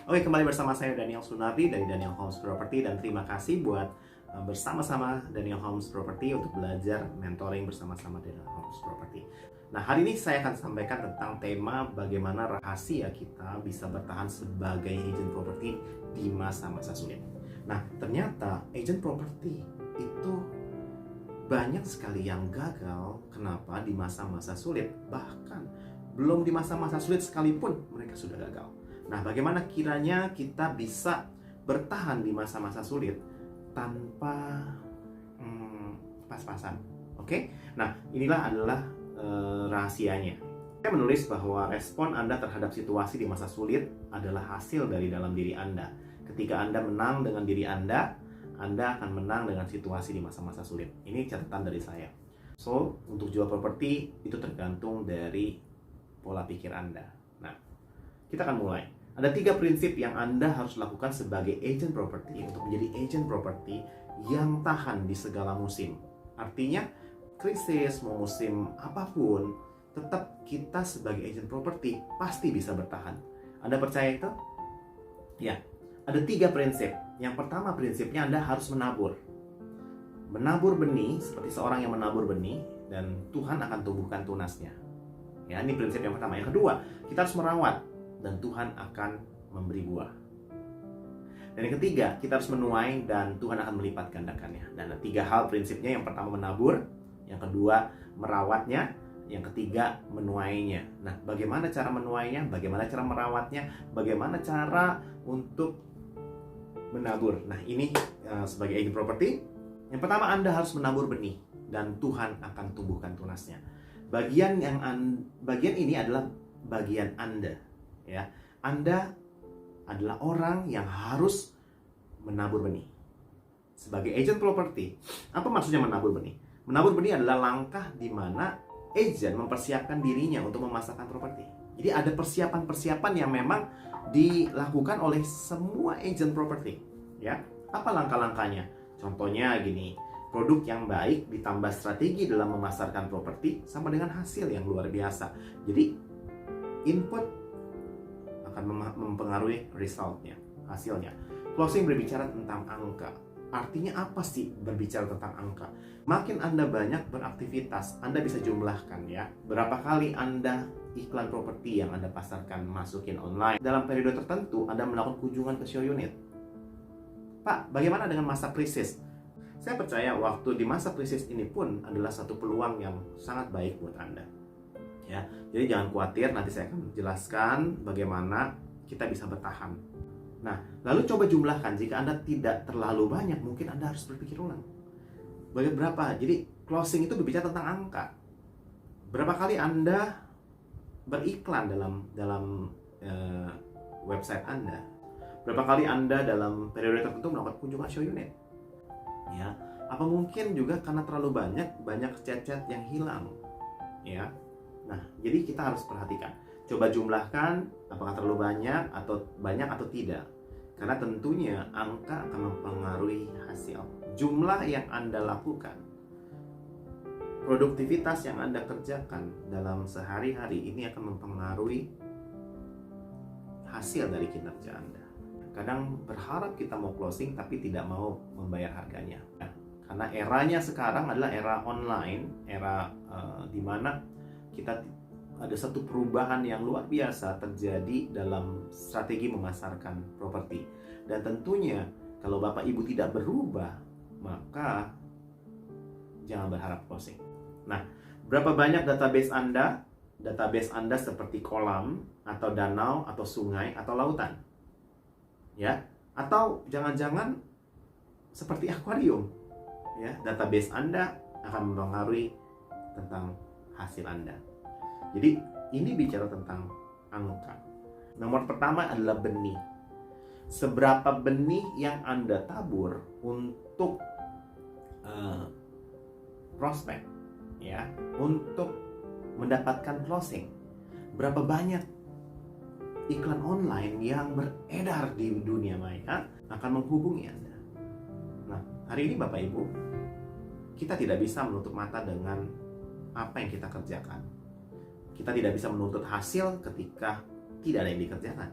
Oke, kembali bersama saya Daniel Sunardi dari Daniel Homes Property, dan terima kasih buat bersama-sama Daniel Homes Property untuk belajar mentoring bersama-sama Daniel Homes Property. Nah, hari ini saya akan sampaikan tentang tema bagaimana rahasia kita bisa bertahan sebagai agent property di masa-masa sulit. Nah, ternyata agent property itu banyak sekali yang gagal. Kenapa? Di masa-masa sulit. Bahkan belum di masa-masa sulit sekalipun mereka sudah gagal. Nah, bagaimana kiranya kita bisa bertahan di masa-masa sulit tanpa pas-pasan? Oke? Nah, inilah adalah rahasianya. Saya menulis bahwa respon Anda terhadap situasi di masa sulit adalah hasil dari dalam diri Anda. Ketika Anda menang dengan diri Anda akan menang dengan situasi di masa-masa sulit. Ini catatan dari saya. So, untuk jual properti itu tergantung dari pola pikir Anda. Nah, kita akan mulai. Ada 3 prinsip yang Anda harus lakukan sebagai agent property untuk menjadi agent property yang tahan di segala musim. Artinya, krisis, mau musim apapun, tetap kita sebagai agent property pasti bisa bertahan. Anda percaya itu? Ya, ada 3 prinsip. Yang pertama prinsipnya Anda harus menabur. Menabur benih seperti seorang yang menabur benih, dan Tuhan akan tumbuhkan tunasnya. Ya, ini prinsip yang pertama. Yang kedua, kita harus merawat, dan Tuhan akan memberi buah. Dan yang ketiga, kita harus menuai, dan Tuhan akan melipat gandakannya. Dan ada 3 hal prinsipnya. Yang pertama menabur, yang kedua merawatnya, yang ketiga menuainya. Nah, bagaimana cara menuainya? Bagaimana cara merawatnya? Bagaimana cara untuk menabur? Nah, ini sebagai agent property, yang pertama Anda harus menabur benih, dan Tuhan akan tumbuhkan tunasnya. Bagian ini adalah bagian Anda. Ya, Anda adalah orang yang harus menabur benih. Sebagai agent property, apa maksudnya menabur benih? Menabur benih adalah langkah di mana agent mempersiapkan dirinya untuk memasarkan properti. Jadi ada persiapan-persiapan yang memang dilakukan oleh semua agent property. Ya, apa langkah-langkahnya? Contohnya gini, produk yang baik ditambah strategi dalam memasarkan properti sama dengan hasil yang luar biasa. Jadi input akan mempengaruhi resultnya, hasilnya. Closing berbicara tentang angka. Artinya apa sih berbicara tentang angka? Makin Anda banyak beraktivitas, Anda bisa jumlahkan ya. Berapa kali Anda iklan properti yang Anda pasarkan, masukin online. Dalam periode tertentu, Anda melakukan kunjungan ke show unit. Pak, bagaimana dengan masa krisis? Saya percaya waktu di masa krisis ini pun adalah satu peluang yang sangat baik buat Anda. Ya, jadi jangan khawatir, nanti saya akan menjelaskan bagaimana kita bisa bertahan. Nah, lalu coba jumlahkan. Jika Anda tidak terlalu banyak, mungkin Anda harus berpikir ulang. Berapa? Jadi closing itu berbicara tentang angka. Berapa kali Anda beriklan dalam website Anda? Berapa kali Anda dalam periode tertentu melakukan kunjungan show unit? Ya, apa mungkin juga karena terlalu banyak chat-chat yang hilang? Ya. Nah, jadi kita harus perhatikan. Coba jumlahkan apakah terlalu banyak atau tidak. Karena tentunya angka akan mempengaruhi hasil. Jumlah yang Anda lakukan, produktivitas yang Anda kerjakan dalam sehari-hari ini akan mempengaruhi hasil dari kinerja Anda. Kadang berharap kita mau closing tapi tidak mau membayar harganya. Karena eranya sekarang adalah era online, era di mana kita ada satu perubahan yang luar biasa terjadi dalam strategi memasarkan properti. Dan tentunya kalau Bapak Ibu tidak berubah, maka jangan berharap closing. Nah, berapa banyak database Anda? Database Anda seperti kolam, atau danau, atau sungai, atau lautan. Ya, atau jangan-jangan seperti akuarium. Ya, database Anda akan mempengaruhi tentang hasil Anda. Jadi ini bicara tentang angka. Nomor pertama adalah benih. Seberapa benih yang Anda tabur untuk prospek, ya, untuk mendapatkan closing. Berapa banyak iklan online yang beredar di dunia maya akan menghubungi Anda. Nah, hari ini Bapak Ibu, kita tidak bisa menutup mata dengan apa yang kita kerjakan. Kita tidak bisa menuntut hasil ketika tidak ada yang dikerjakan.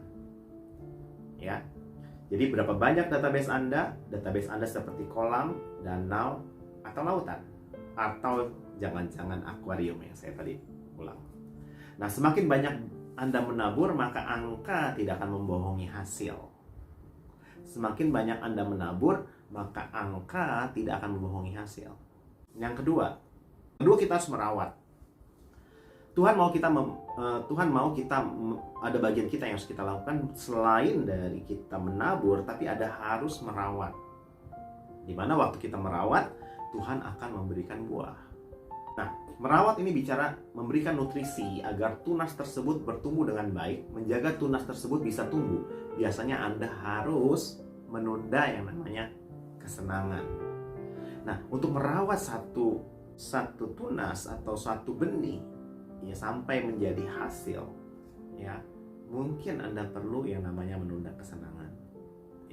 ya. Jadi berapa banyak database Anda? Database Anda seperti kolam, danau, atau lautan, atau jangan-jangan akuarium yang saya tadi ulang. Nah, semakin banyak Anda menabur, maka angka tidak akan membohongi hasil. Semakin banyak Anda menabur, maka angka tidak akan membohongi hasil. Yang kedua kita harus merawat. Tuhan mau kita ada bagian kita yang harus kita lakukan selain dari kita menabur, tapi ada harus merawat. Dimana waktu kita merawat, Tuhan akan memberikan buah. Nah, merawat ini bicara memberikan nutrisi agar tunas tersebut bertumbuh dengan baik, menjaga tunas tersebut bisa tumbuh. Biasanya Anda harus menunda yang namanya kesenangan. Nah, untuk merawat satu tunas atau satu benih ya sampai menjadi hasil, ya mungkin Anda perlu yang namanya menunda kesenangan,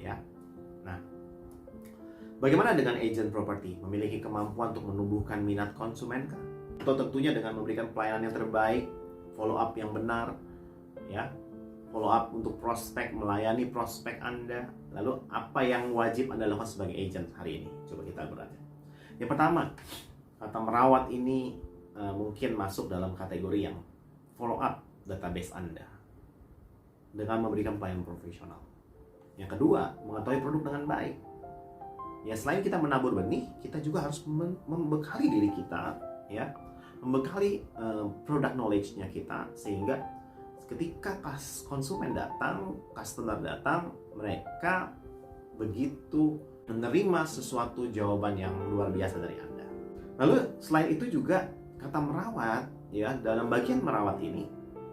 ya. Nah, bagaimana dengan agent property? Memiliki kemampuan untuk menumbuhkan minat konsumen kah? Atau tentunya dengan memberikan pelayanan yang terbaik, follow up yang benar, ya, follow up untuk prospek, melayani prospek Anda. Lalu apa yang wajib Anda lakukan sebagai agent hari ini? Coba kita bertanya. Yang pertama, kata merawat ini mungkin masuk dalam kategori yang follow up database Anda dengan memberikan pelayanan profesional. Yang kedua, mengetahui produk dengan baik. Ya, selain kita menabur benih, kita juga harus membekali diri kita, ya, membekali product knowledge-nya kita, sehingga ketika konsumen datang, customer datang, mereka begitu menerima sesuatu jawaban yang luar biasa dari Anda. Lalu selain itu juga kata merawat, ya, dalam bagian merawat ini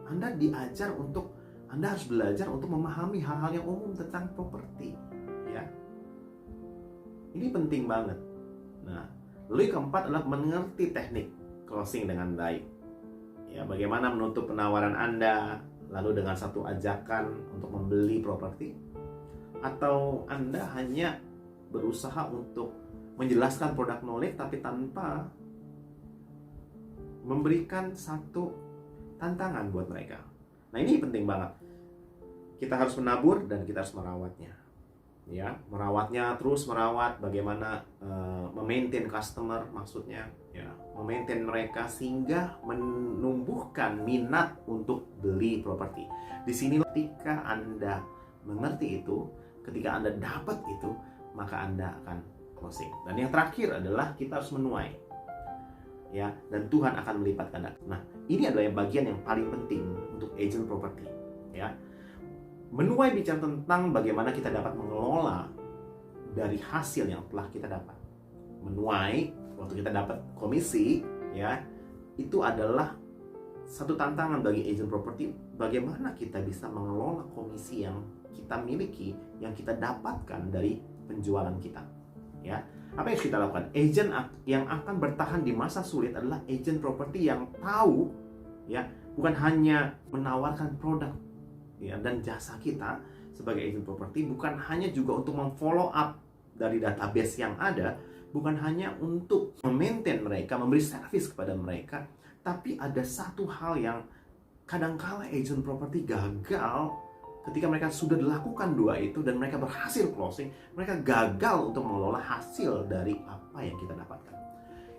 Anda harus belajar untuk memahami hal-hal yang umum tentang properti, ya. Ini penting banget. Nah, lalu yang keempat adalah mengerti teknik closing dengan baik. Ya, bagaimana menutup penawaran Anda lalu dengan satu ajakan untuk membeli properti, atau Anda hanya berusaha untuk menjelaskan produk knowledge tapi tanpa memberikan satu tantangan buat mereka. Nah, ini penting banget. Kita harus menabur dan kita harus merawatnya. Ya, merawatnya, terus merawat bagaimana memaintain customer, maksudnya ya, memaintain mereka sehingga menumbuhkan minat untuk beli properti. Di sini ketika Anda mengerti itu, ketika Anda dapat itu, maka Anda akan closing. Dan yang terakhir adalah kita harus menuai. Ya, dan Tuhan akan melipat ganda. Nah, ini adalah yang bagian yang paling penting untuk agent property, ya. Menuai bicara tentang bagaimana kita dapat mengelola dari hasil yang telah kita dapat. Menuai waktu kita dapat komisi, ya, itu adalah satu tantangan bagi agent property, bagaimana kita bisa mengelola komisi yang kita miliki, yang kita dapatkan dari penjualan kita, ya. Apa yang kita lakukan? Agent yang akan bertahan di masa sulit adalah agent properti yang tahu, ya, bukan hanya menawarkan produk, ya, dan jasa kita sebagai agent properti, bukan hanya juga untuk memfollow up dari database yang ada, bukan hanya untuk memaintain mereka, memberi servis kepada mereka, tapi ada satu hal yang kadangkala agent properti gagal. Ketika mereka sudah dilakukan dua itu dan mereka berhasil closing, mereka gagal untuk mengelola hasil dari apa yang kita dapatkan.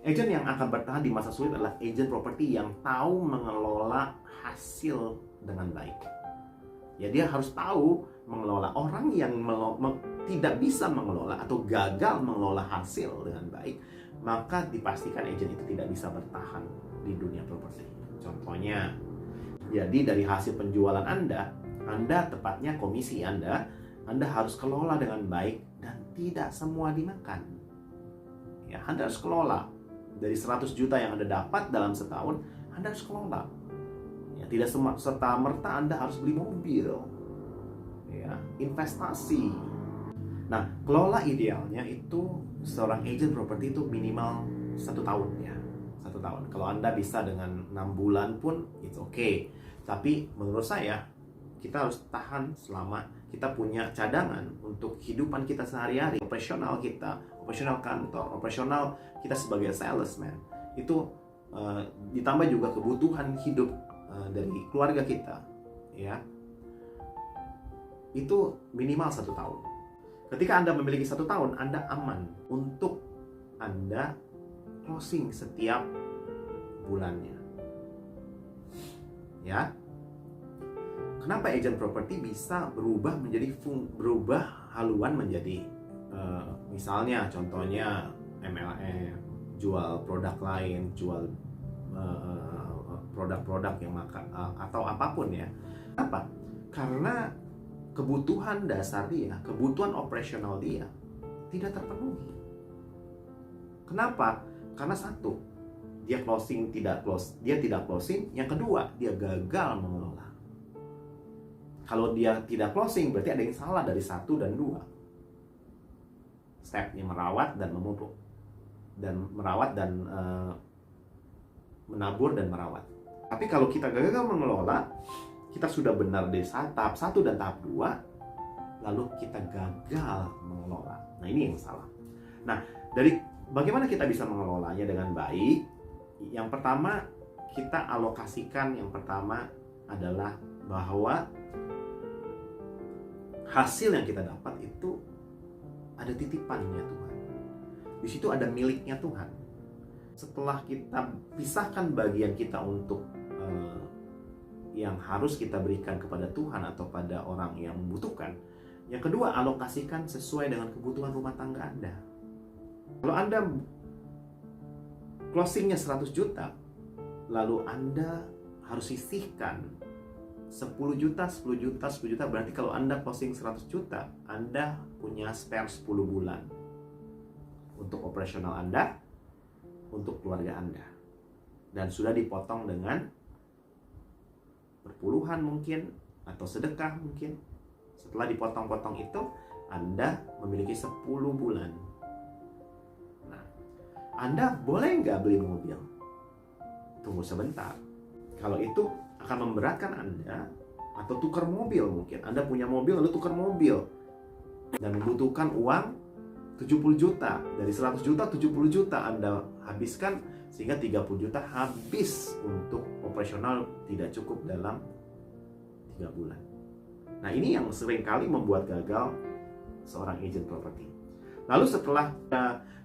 Agent yang akan bertahan di masa sulit adalah agent properti yang tahu mengelola hasil dengan baik. Ya, dia harus tahu mengelola. Orang yang tidak bisa mengelola atau gagal mengelola hasil dengan baik, maka dipastikan agent itu tidak bisa bertahan di dunia properti. Contohnya, jadi dari hasil penjualan Anda tepatnya komisi Anda harus kelola dengan baik dan tidak semua dimakan. Ya, Anda harus kelola. Dari 100 juta yang Anda dapat dalam setahun, Anda harus kelola. Ya, tidak serta-merta Anda harus beli mobil. Ya, investasi. Nah, kelola idealnya itu seorang agent properti itu minimal 1 tahun, ya. 1 tahun. Kalau Anda bisa dengan 6 bulan pun it's okay. Tapi menurut saya kita harus tahan selama kita punya cadangan untuk kehidupan kita sehari-hari, operasional kita, operasional kantor, operasional kita sebagai salesman. Itu ditambah juga kebutuhan hidup dari keluarga kita, ya. itu minimal 1 tahun. Ketika Anda memiliki 1 tahun, Anda aman untuk Anda closing setiap bulannya. Ya. Kenapa agent properti bisa berubah haluan menjadi misalnya contohnya MLM, jual produk lain, jual produk-produk yang atau apapun ya. Apa? Karena kebutuhan dasar dia, kebutuhan operasional dia tidak terpenuhi. Kenapa? Karena satu, dia tidak closing. Yang kedua, dia gagal mengelola. Kalau dia tidak closing, berarti ada yang salah dari 1 dan 2. Stepnya merawat dan memupuk, dan menabur dan merawat. Tapi kalau kita gagal mengelola, kita sudah benar di tahap 1 dan tahap 2, lalu kita gagal mengelola. Nah, ini yang salah. Nah, dari bagaimana kita bisa mengelolanya dengan baik? Yang pertama, kita alokasikan, yang pertama adalah bahwa hasil yang kita dapat itu ada titipannya Tuhan. Di situ ada miliknya Tuhan. Setelah kita pisahkan bagian kita untuk yang harus kita berikan kepada Tuhan atau pada orang yang membutuhkan. Yang kedua, alokasikan sesuai dengan kebutuhan rumah tangga Anda. Kalau Anda closingnya 100 juta, lalu Anda harus sisihkan 10 juta, 10 juta, 10 juta. Berarti kalau Anda closing 100 juta, Anda punya spare 10 bulan untuk operasional Anda, untuk keluarga Anda. Dan sudah dipotong dengan perpuluhan mungkin, atau sedekah mungkin. Setelah dipotong-potong itu, Anda memiliki 10 bulan. Nah, Anda boleh nggak beli mobil? Tunggu sebentar. Kalau itu akan memberatkan Anda, atau tukar mobil mungkin. Anda punya mobil lalu tukar mobil dan membutuhkan uang 70 juta. Dari 100 juta, 70 juta Anda habiskan, sehingga 30 juta habis untuk operasional tidak cukup dalam 3 bulan. Nah, ini yang seringkali membuat gagal seorang agent properti. Lalu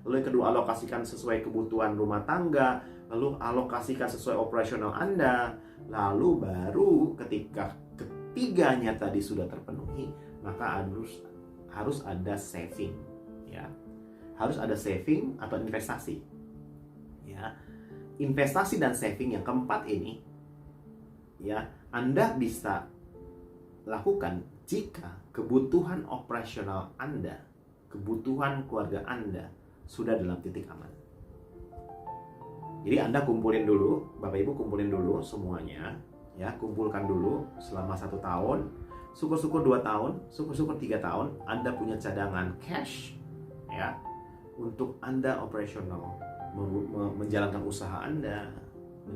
lalu yang kedua, alokasikan sesuai kebutuhan rumah tangga, lalu alokasikan sesuai operasional Anda, lalu baru ketika ketiganya tadi sudah terpenuhi, maka harus ada saving, ya. Harus ada saving atau investasi. Ya. Investasi dan saving yang keempat ini, ya, Anda bisa lakukan jika kebutuhan operasional Anda, kebutuhan keluarga Anda sudah dalam titik aman. Jadi Anda kumpulin dulu, Bapak Ibu kumpulin dulu semuanya, ya, kumpulkan dulu selama 1 tahun, syukur-syukur 2 tahun, syukur-syukur 3 tahun, Anda punya cadangan cash, ya, untuk Anda operasional, menjalankan usaha Anda.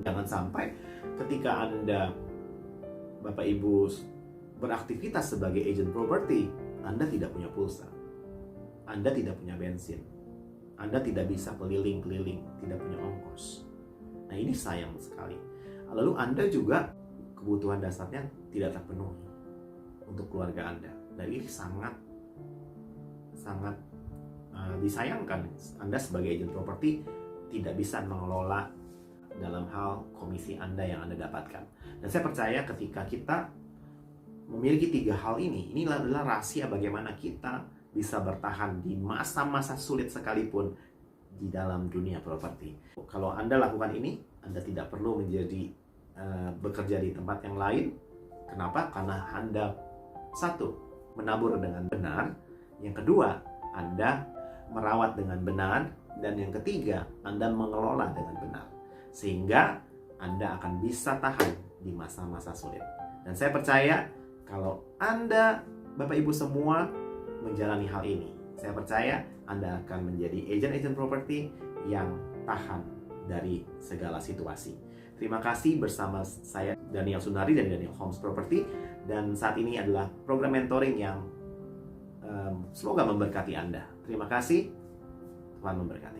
Jangan sampai ketika Anda, Bapak Ibu, beraktivitas sebagai agent property, Anda tidak punya pulsa, Anda tidak punya bensin, Anda tidak bisa keliling-keliling, tidak punya ongkos. Nah, ini sayang sekali. Lalu Anda juga kebutuhan dasarnya tidak terpenuhi untuk keluarga Anda. Dan ini sangat disayangkan. Anda sebagai agent property tidak bisa mengelola dalam hal komisi Anda yang Anda dapatkan. Dan saya percaya ketika kita memiliki 3 hal ini adalah rahasia bagaimana kita bisa bertahan di masa-masa sulit sekalipun di dalam dunia properti. Kalau Anda lakukan ini, Anda tidak perlu bekerja di tempat yang lain. Kenapa? Karena Anda, satu, menabur dengan benar. Yang kedua, Anda merawat dengan benar. Dan yang ketiga, Anda mengelola dengan benar. Sehingga Anda akan bisa tahan di masa-masa sulit. Dan saya percaya kalau Anda, Bapak Ibu semua, menjalani hal ini, saya percaya Anda akan menjadi agent properti yang tahan dari segala situasi. Terima kasih, bersama saya Daniel Sunari dari Daniel Homes Property. Dan saat ini adalah program mentoring yang semoga memberkati Anda. Terima kasih, Tuhan memberkati.